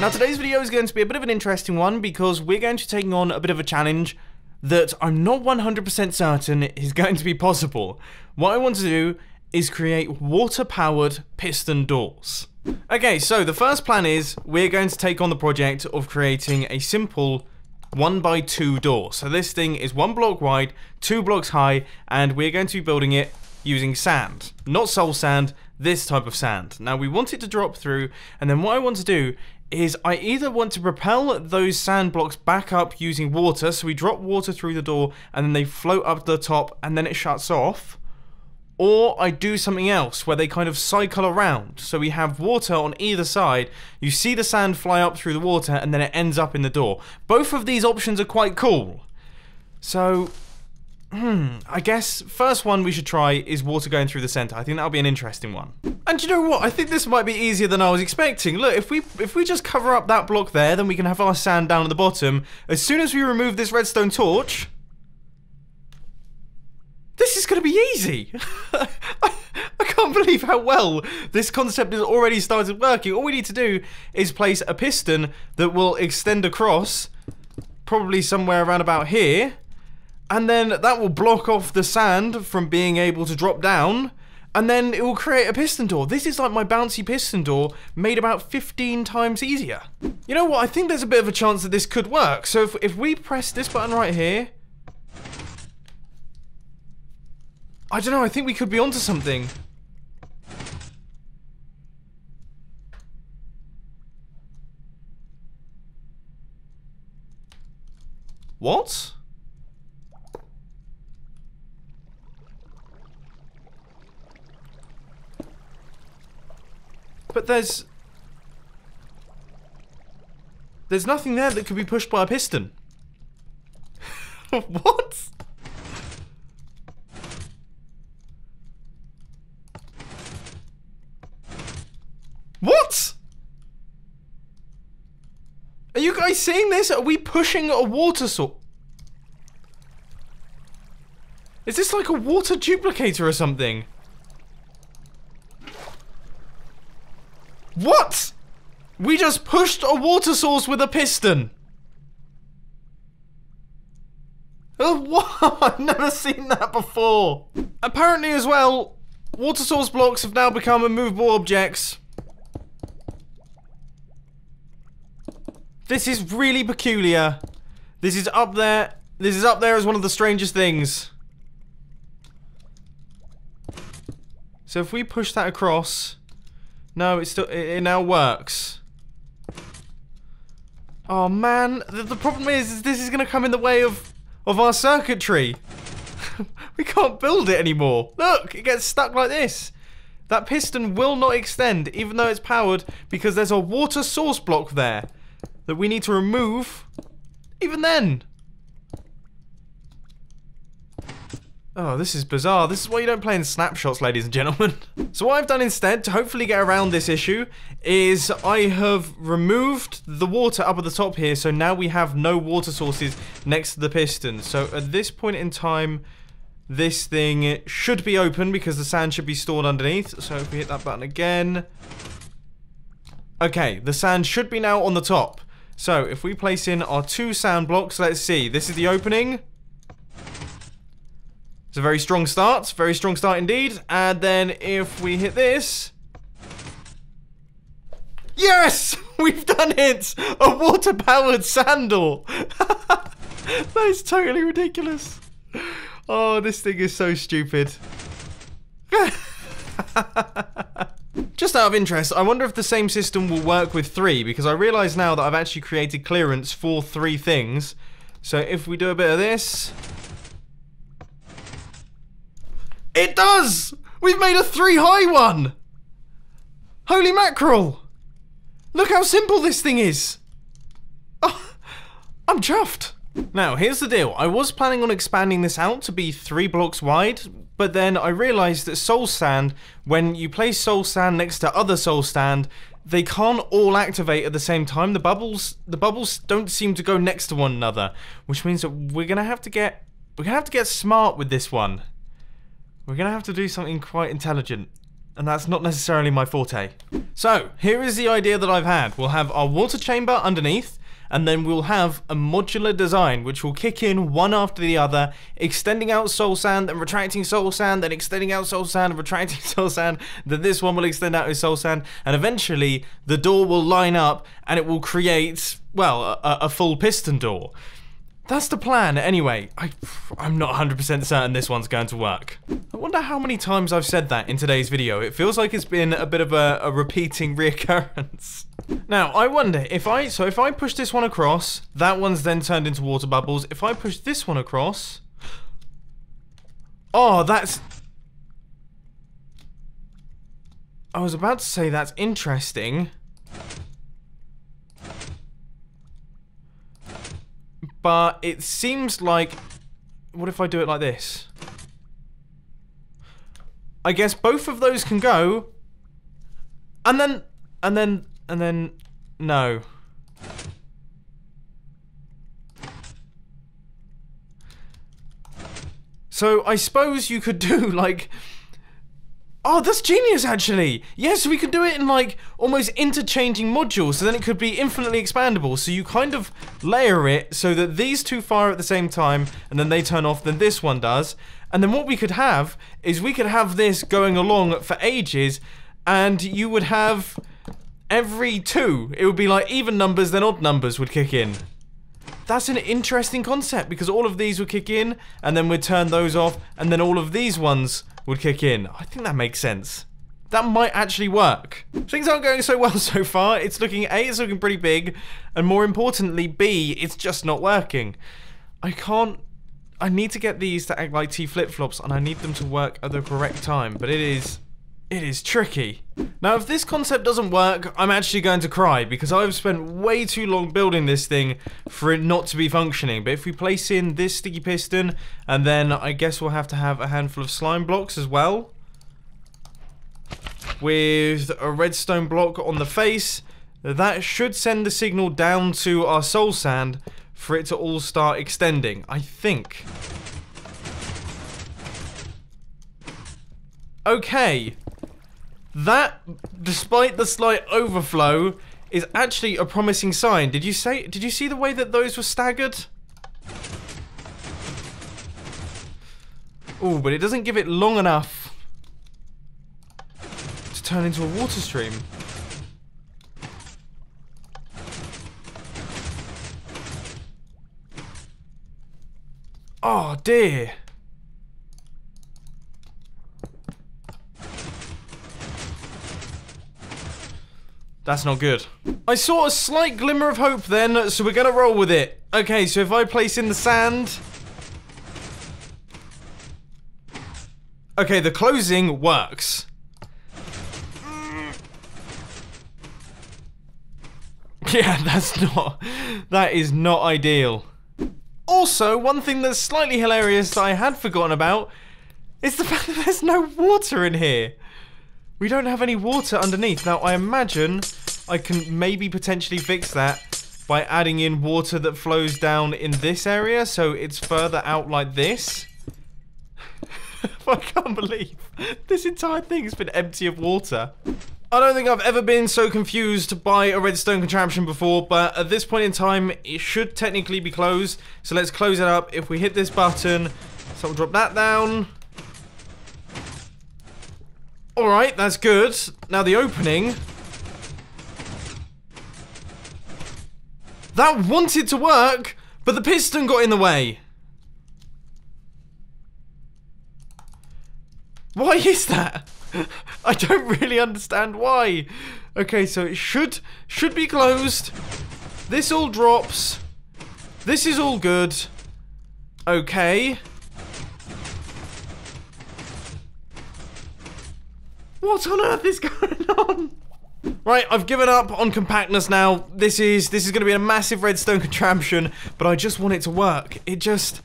Now today's video is going to be a bit of an interesting one because we're going to be taking on a bit of a challenge that I'm not 100% certain is going to be possible. What I want to do is create water-powered piston doors. Okay, so the first plan is we're going to take on the project of creating a simple 1x2 door. So this thing is 1 block wide, 2 blocks high, and we're going to be building it using sand. Not soul sand, this type of sand. Now we want it to drop through, and then what I want to do is I either want to propel those sand blocks back up using water, so we drop water through the door and then they float up to the top and then it shuts off, or I do something else where they kind of cycle around. So we have water on either side, you see the sand fly up through the water and then it ends up in the door. Both of these options are quite cool. So, I guess first one we should try is water going through the center. I think that'll be an interesting one. And you know what? I think this might be easier than I was expecting. Look, if we just cover up that block there, then we can have our sand down at the bottom. As soon as we remove this redstone torch, this is going to be easy. I can't believe how well this concept has already started working. All we need to do is place a piston that will extend across, probably somewhere around about here. And then that will block off the sand from being able to drop down. And then it will create a piston door. This is like my bouncy piston door made about 15 times easier. You know what? I think there's a bit of a chance that this could work. So if we press this button right here. I don't know. I think we could be onto something. What? But there's nothing there that could be pushed by a piston. What? What? Are you guys seeing this? Are we pushing a water source? Is this like a water duplicator or something? What? We just pushed a water source with a piston. What? I've never seen that before. Apparently as well, water source blocks have now become immovable objects. This is really peculiar. This is up there. This is up there as one of the strangest things. So if we push that across... No, it now works. Oh man, the problem is this is gonna come in the way of our circuitry. We can't build it anymore. Look, it gets stuck like this. That piston will not extend, even though it's powered, because there's a water source block there that we need to remove. Even then. Oh, this is bizarre. This is why you don't play in snapshots, ladies and gentlemen. So what I've done instead, to hopefully get around this issue, is I have removed the water up at the top here, so now we have no water sources next to the piston. So at this point in time, this thing should be open because the sand should be stored underneath. So if we hit that button again... Okay, the sand should be now on the top. So if we place in our 2 sand blocks, let's see. This is the opening. It's a very strong start indeed. And then if we hit this... Yes! We've done it! A water-powered sand door! That is totally ridiculous. Oh, this thing is so stupid. Just out of interest, I wonder if the same system will work with 3, because I realise now that I've actually created clearance for 3 things. So if we do a bit of this... It does! We've made a 3 high one! Holy mackerel! Look how simple this thing is! Oh, I'm chuffed! Now, here's the deal. I was planning on expanding this out to be 3 blocks wide, but then I realised that soul sand, when you place soul sand next to other soul sand, they can't all activate at the same time. The bubbles don't seem to go next to one another, which means that we're gonna have to get smart with this one. We're gonna have to do something quite intelligent. and that's not necessarily my forte. So, here is the idea that I've had. We'll have our water chamber underneath, and then we'll have a modular design which will kick in one after the other, extending out soul sand and retracting soul sand, then extending out soul sand and retracting soul sand, then this one will extend out as soul sand, and eventually the door will line up and it will create, well, a full piston door. That's the plan. Anyway, I'm not 100% certain this one's going to work. I wonder how many times I've said that in today's video. It feels like it's been a bit of a repeating reoccurrence. Now, I wonder if I push this one across, that one's then turned into water bubbles. If I push this one across... Oh, that's... I was about to say that's interesting. But it seems like... What if I do it like this? I guess both of those can go. And then... No. So I suppose you could do like... Oh, that's genius, actually. Yes, we could do it in, like, almost interchanging modules, so then it could be infinitely expandable. So you kind of layer it so that these two fire at the same time, and then they turn off, then this one does. And then what we could have is we could have this going along for ages, and you would have every two. It would be like even numbers, then odd numbers would kick in. That's an interesting concept, because all of these would kick in, and then we'd turn those off, and then all of these ones would kick in. I think that makes sense. That might actually work. Things aren't going so well so far. It's looking, A, it's looking pretty big, and more importantly, B, it's just not working. I need to get these to act like T flip-flops, and I need them to work at the correct time, but it is tricky. Now, if this concept doesn't work, I'm actually going to cry, because I've spent way too long building this thing for it not to be functioning. But if we place in this sticky piston, and then I guess we'll have to have a handful of slime blocks as well, with a redstone block on the face, that should send the signal down to our soul sand for it to all start extending, I think. Okay. That, despite the slight overflow, is actually a promising sign. Did you see the way that those were staggered? Oh, but it doesn't give it long enough to turn into a water stream. Oh dear. That's not good. I saw a slight glimmer of hope then, so we're gonna roll with it. Okay, so if I place in the sand... Okay, the closing works. Yeah, that is not ideal. Also, one thing that's slightly hilarious that I had forgotten about is the fact that there's no water in here. We don't have any water underneath. Now, I imagine I can maybe potentially fix that by adding in water that flows down in this area, so it's further out like this. I can't believe this entire thing's been empty of water. I don't think I've ever been so confused by a redstone contraption before, but at this point in time, it should technically be closed. So let's close it up. If we hit this button, so we'll drop that down. Alright, that's good. Now the opening. That wanted to work, but the piston got in the way. Why is that? I don't really understand why. Okay, so it should be closed. This all drops. This is all good. Okay. What on earth is going on? Right, I've given up on compactness now. This is going to be a massive redstone contraption, but I just want it to work. It just...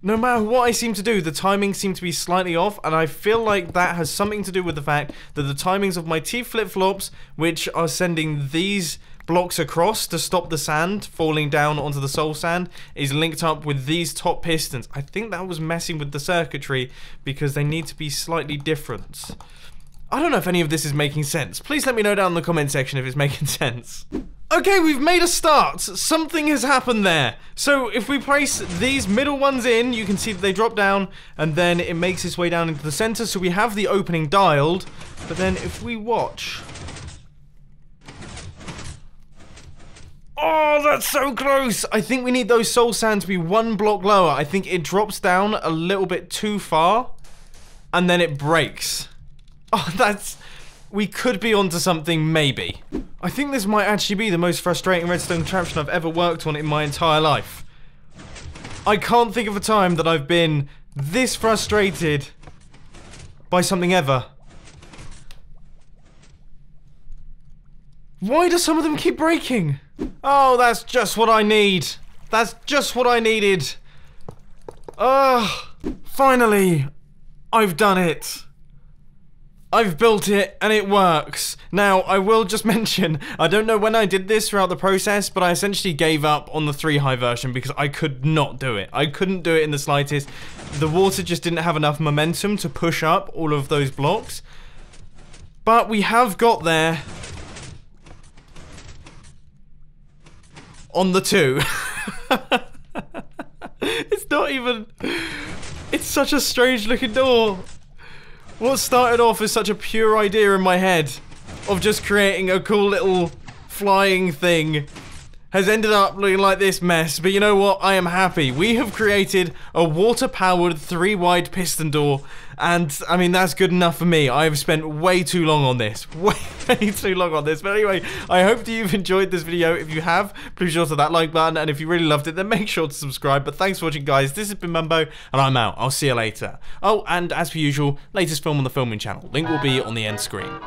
No matter what I seem to do, the timings seem to be slightly off, and I feel like that has something to do with the fact that the timings of my T flip-flops, which are sending these blocks across to stop the sand falling down onto the soul sand, is linked up with these top pistons. I think that was messing with the circuitry because they need to be slightly different. I don't know if any of this is making sense. Please let me know down in the comment section if it's making sense. Okay, we've made a start. Something has happened there. So if we place these middle ones in, you can see that they drop down, and then it makes its way down into the center. So we have the opening dialed, but then if we watch... Oh, that's so close! I think we need those soul sand to be 1 block lower. I think it drops down a little bit too far, and then it breaks. Oh, that's... We could be onto something, maybe. I think this might actually be the most frustrating redstone contraption I've ever worked on in my entire life. I can't think of a time that I've been this frustrated by something ever. Why do some of them keep breaking? Oh, that's just what I need. That's just what I needed. Finally, I've done it. I've built it, and it works. Now, I will just mention, I don't know when I did this throughout the process, but I essentially gave up on the 3-high version because I could not do it. I couldn't do it in the slightest. The water just didn't have enough momentum to push up all of those blocks. But we have got there. On the 2. It's not even... It's such a strange looking door. What started off as such a pure idea in my head of just creating a cool little flying thing has ended up looking like this mess. But you know what? I am happy. We have created a water-powered 3-wide piston door. And, I mean, that's good enough for me. I've spent way too long on this. Way too long on this. But anyway, I hope that you've enjoyed this video. If you have, please sure to that like button. And if you really loved it, then make sure to subscribe. But thanks for watching, guys. This has been Mumbo, and I'm out. I'll see you later. Oh, and as per usual, latest film on the filming channel. Link will be on the end screen.